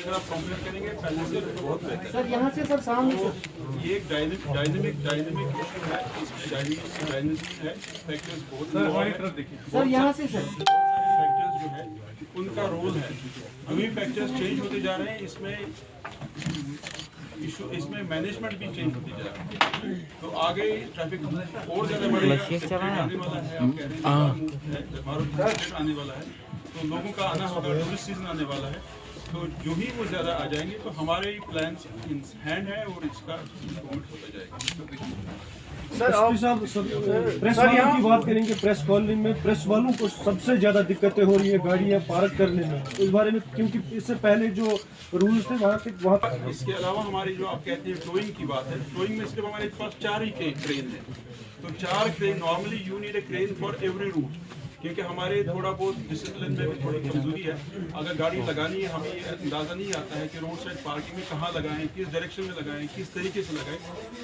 अगर आप कंपेयर करेंगे पहले से बहुत बेहतर है। सर यहाँ से सर सामने तो ये एक डायनेमिक इशू है, इसमें डायनेमिक है, फैक्टर्स बहुत सर यहाँ से सर फैक्टर्स जो है उनका रोल है। अभी फैक्टर्स चेंज होते जा रहे हैं, इसमें मैनेजमेंट भी चेंज होती जा रहा है। तो आगे ट्रैफिक और ज़्यादा बढ़ेगा, आने वाला है, आप कह रहे हैं मारुति आने वाला है, तो लोगों का आना होगा, टूरिस्ट सीजन आने वाला है, तो जो ही वो ज़्यादा आ जाएंगे तो हमारे प्लान इन हैंड है और इसका इम्प्रूवमेंट होता जाएगा। सर आप प्रेस वालों की बात करेंगे, प्रेस कॉलोनी में प्रेस वालों को सबसे ज्यादा दिक्कतें हो रही है गाड़ियां पार्क करने में, इस बारे में, क्योंकि इससे पहले जो रूल्स थे वहाँ इसके अलावा हमारी जो आप कहते हैं टोइंग की बात है, टोइंग में सिर्फ हमारे पास 4 ही क्रेन है, तो 4 crane, normally you need a crane for every route, क्योंकि हमारे थोड़ा बहुत डिसिप्लिन में भी थोड़ी कमजोरी है। अगर गाड़ी लगानी है, हमें अंदाज़ा नहीं आता है कि रोड साइड पार्किंग में कहाँ लगाएं, किस डायरेक्शन में लगाएं, किस तरीके से लगाएं,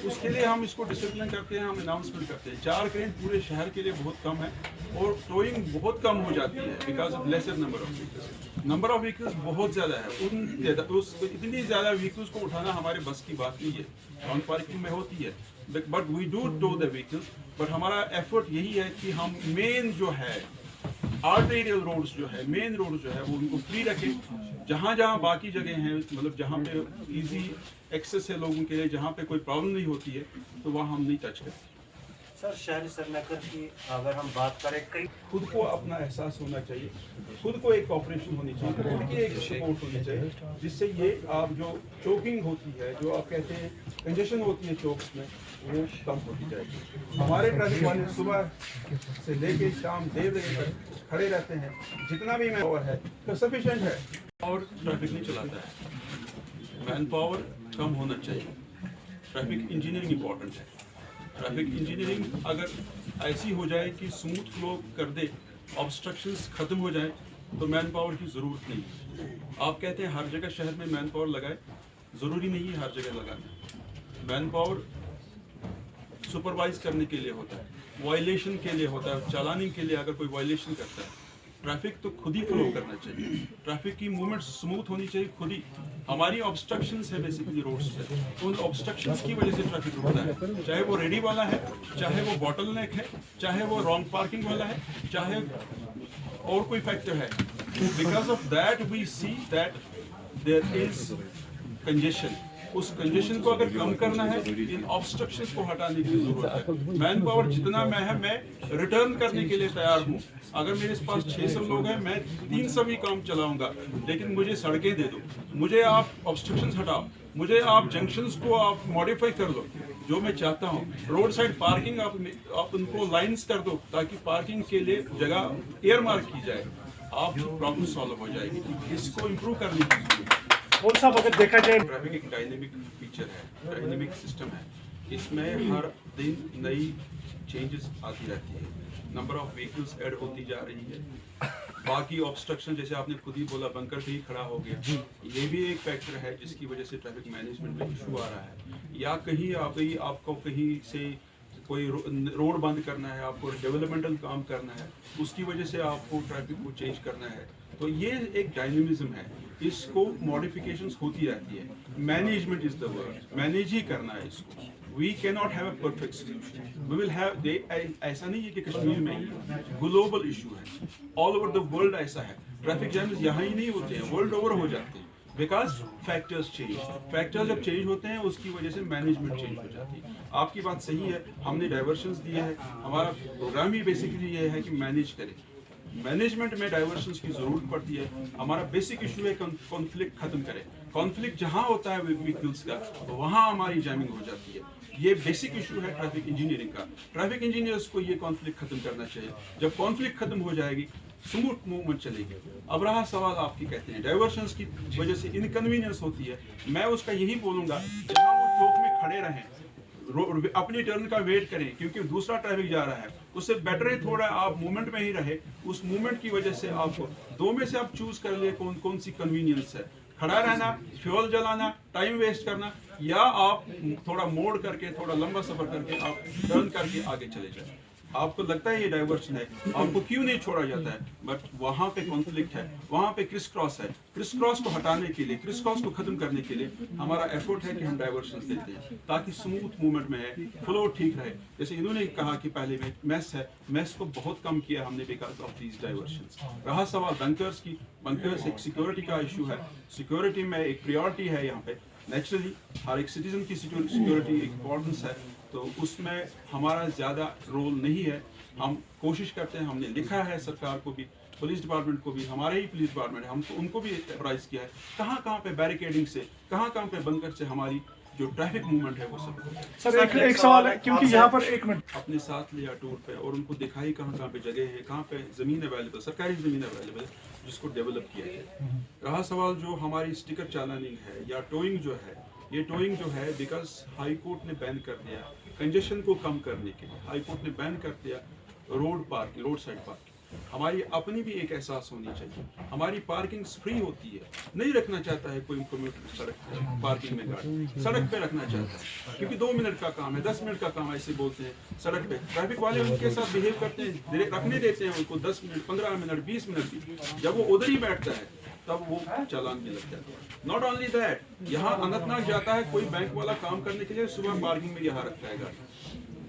उसके लिए हम इसको डिसिप्लिन करते हैं, हम अनाउंसमेंट करते हैं। 4 क्रेन पूरे शहर के लिए बहुत कम है और टोइंग बहुत कम हो जाती है because of lesser number of vehicles. Number of vehicles बहुत ज़्यादा है, इतनी ज़्यादा व्हीकल्स को उठाना हमारे बस की बात नहीं है, ऑन पार्किंग में होती है, but we do tow the vehicles. But हमारा एफर्ट यही है कि हम मेन जो है आर्टेरियल रोड्स जो है, मेन रोड जो है, वो उनको फ्री रखें। जहाँ जहाँ बाकी जगह हैं, मतलब जहाँ पे इजी एक्सेस है लोगों के लिए, जहाँ पे कोई प्रॉब्लम नहीं होती है, तो वहाँ हम नहीं टच करते। सर शहर श्रीनगर की अगर हम बात करें, कई खुद को अपना एहसास होना चाहिए, खुद को एक कॉपरेशन होनी चाहिए, खुद की एक सपोर्ट होनी चाहिए, जिससे ये आप जो चोकिंग होती है, जो आप कहते हैं कंजेशन होती है चौक्स में, वो कम होती जाएगी। हमारे ट्रैफिक वाले सुबह से लेके शाम देर तक खड़े रहते हैं, जितना भी मैन पावर है तो सफिशिएंट है और ट्रैफिक नहीं चलाता है। मैन पावर कम होना चाहिए, ट्रैफिक इंजीनियरिंग इम्पोर्टेंट है। ट्रैफिक इंजीनियरिंग अगर ऐसी हो जाए कि स्मूथ फ्लो कर दे, ऑब्स्ट्रक्शंस खत्म हो जाए, तो मैन पावर की ज़रूरत नहीं। आप कहते हैं हर जगह शहर में मैन पावर लगाए, ज़रूरी नहीं है हर जगह लगाना। मैन पावर सुपरवाइज करने के लिए होता है, वायलेशन के लिए होता है, चालानी के लिए अगर कोई वायलेशन करता है। ट्रैफिक तो खुद ही फ्लो करना चाहिए, ट्रैफिक की मूवमेंट स्मूथ होनी चाहिए खुद ही। हमारी ऑब्स्ट्रक्शंस है बेसिकली रोड्स पे, तो उन ऑब्स्ट्रक्शंस की वजह से ट्रैफिक रुकता है, चाहे वो रेडी वाला है, चाहे वो बॉटल नेक है, चाहे वो रॉन्ग पार्किंग वाला है, चाहे और कोई फैक्टर है। Because of that we see that there is congestion. उस कंजेशन को अगर कम करना है, इन ऑब्स्ट्रक्शंस को हटाने की जरूरत है। मैन पावर जितना मैं रिटर्न करने के लिए तैयार हूँ। अगर मेरे पास 600 लोग हैं, मैं 300 भी काम चलाऊंगा, लेकिन मुझे सड़कें दे दो, मुझे आप ऑब्स्ट्रक्शंस हटाओ, मुझे आप जंक्शंस को आप मॉडिफाई कर लो, जो मैं चाहता हूँ। रोड साइड पार्किंग आप उनको लाइन्स कर दो, ताकि पार्किंग के लिए जगह एयर मार्क की जाए, आप प्रॉब्लम सॉल्व हो जाएगी। इसको इम्प्रूव करने की जरूरत है। और साहब अगर देखा जाए, ट्रैफिक एक डायनेमिक फीचर है, डायनेमिक सिस्टम है, इसमें हर दिन नई चेंजेस आती रहती है, नंबर ऑफ व्हीकल्स ऐड होती जा रही है। बाकी ऑब्स्ट्रक्शन जैसे आपने खुद ही बोला, बंकर भी खड़ा हो गया, ये भी एक फैक्टर है जिसकी वजह से ट्रैफिक मैनेजमेंट में इशू आ रहा है। या कहीं आपको कहीं से कोई रोड बंद करना है, आपको डेवलपमेंटल काम करना है, उसकी वजह से आपको ट्रैफिक को चेंज करना है, तो ये एक डायनेमिज्म है, इसको मॉडिफिकेशंस होती रहती है। Management is the word, manage ही करना है इसको। We can not have a perfect solution, we will have, ऐसा नहीं है कि कश्मीर में ही, ग्लोबल इशू है, ऑल ओवर द वर्ल्ड ऐसा है। ट्रैफिक जैम्स यहाँ ही नहीं होते हैं, वर्ल्ड ओवर हो जाते हैं, बिकॉज फैक्टर्स चेंज। फैक्टर्स जब चेंज होते हैं, उसकी वजह से मैनेजमेंट चेंज हो जाती है। आपकी बात सही है, हमने डाइवर्शंस दिए हैं, हमारा प्रोग्राम ही बेसिकली ये है कि मैनेज करें। मैनेजमेंट में डाइवर्शंस की जरूरत पड़ती है। हमारा बेसिक इशू है कॉन्फ्लिक्ट खत्म करें। कॉन्फ्लिक्ट जहाँ होता है व्हीकल्स का, वहाँ हमारी जैमिंग हो जाती है। ये बेसिक इशू है ट्रैफिक इंजीनियरिंग का। ट्रैफिक इंजीनियर्स को ये कॉन्फ्लिक्ट खत्म करना चाहिए। जब कॉन्फ्लिक्ट खत्म हो जाएगी, स्मूथ मूवमेंट चलेगी। अब रहा सवाल आपकी कहते हैं डाइवर्शंस की वजह से इनकन्वीनियंस होती है, मैं उसका यही बोलूँगा, जहाँ वो चौक में खड़े रहें, अपनी टर्न का वेट करें, क्योंकि दूसरा ट्रैफिक जा रहा है, उससे बेटर है थोड़ा आप मूवमेंट में ही रहे। उस मूवमेंट की वजह से आपको दो में से आप चूज कर ले कौन सी कन्वीनियंस है, खड़ा रहना, फ्यूल जलाना, टाइम वेस्ट करना, या आप थोड़ा मोड़ करके, थोड़ा लंबा सफर करके आप टर्न करके आगे चले जाए। आपको लगता है ये डाइवर्शन है, आपको क्यों नहीं छोड़ा जाता है, बट वहाँ पे कॉन्फ्लिक्ट है, वहाँ पे क्रिस क्रॉस है। क्रिस क्रॉस को हटाने के लिए, क्रिस क्रॉस को खत्म करने के लिए हमारा एफर्ट है कि हम डाइवर्शन देते हैं ताकि स्मूथ मूवमेंट में है, फ्लो ठीक रहे। जैसे इन्होंने कहा कि पहले में मेस है, मेस को बहुत कम किया हमने बिकॉज ऑफ दीज डाइवर्शन। रहा सवाल बंकर्स की, बंकर्स एक सिक्योरिटी का इशू है, सिक्योरिटी में एक प्रायोरिटी है यहाँ पे। नेचुरली हर एक सिटीजन की सिक्योरिटी इम्पोर्टेंस है, तो उसमें हमारा ज़्यादा रोल नहीं है। हम कोशिश करते हैं, हमने लिखा है सरकार को भी, पुलिस डिपार्टमेंट को भी, हमारे ही पुलिस डिपार्टमेंट है, हम तो उनको भी एडवाइस किया है कहाँ कहाँ पे बैरिकेडिंग से, कहाँ कहाँ पे बंकर से हमारी जो ट्रैफिक मूवमेंट है वो सब। सर एक सवाल है, क्योंकि यहाँ पर एक मिनट अपने साथ लिया टूर पे और उनको दिखाई कहाँ कहाँ पे जगह है, कहाँ पे ज़मीन अवेलेबल, सरकारी ज़मीन अवेलेबल है जिसको डेवलप किया जाए। रहा सवाल जो हमारी स्टिकर चालानिंग है या टोइंग जो है, ये टोइंग जो है बिकॉज हाई कोर्ट ने बैन कर दिया कंजेशन को कम करने के लिए, हाई कोर्ट ने बैन कर दिया road parking, road side parking. हमारी अपनी भी एक एहसास होनी चाहिए, हमारी पार्किंग फ्री होती है, नहीं रखना चाहता है कोई कम्यूटर सड़क पार्किंग में गाड़ी, सड़क पे रखना चाहता है क्योंकि 2 मिनट का काम है, 10 मिनट का काम है, ऐसे बोलते हैं सड़क पे। ट्रैफिक वाले उनके साथ बिहेव करते हैं, रखने देते हैं उनको 10 मिनट, 15 मिनट, 20 मिनट भी। जब वो उधर ही बैठता है तब वो चालान भी लग जाता है। नॉट ओनली दैट, यहाँ अनंतनाग जाता है कोई बैंक वाला काम करने के लिए, सुबह पार्किंग में यहाँ रखता है गाड़ी,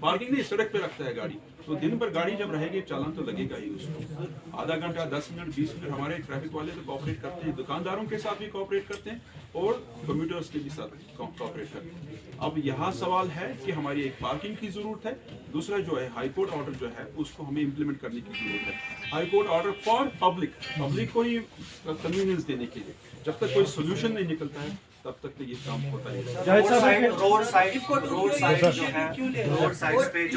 पार्किंग नहीं सड़क पे रखता है गाड़ी, तो दिन भर गाड़ी जब रहेगी चालान तो लगेगा ही उसको। आधा घंटा, 10 मिनट, 20 मिनट हमारे ट्रैफिक वाले तो कोऑपरेट करते हैं, दुकानदारों के साथ भी कोऑपरेट करते हैं और कम्यूटर्स के भी साथ कोऑपरेट करते हैं। अब यहाँ सवाल है कि हमारी एक पार्किंग की जरूरत है, दूसरा जो है हाई कोर्ट ऑर्डर जो है उसको हमें इम्प्लीमेंट करने की जरूरत है। High court order for public को ही कन्वीनियंस देने के लिए, जब तक कोई सोल्यूशन नहीं निकलता है तब तक तो ये काम होता है। रोड साइड जो है, रोड साइड पे जो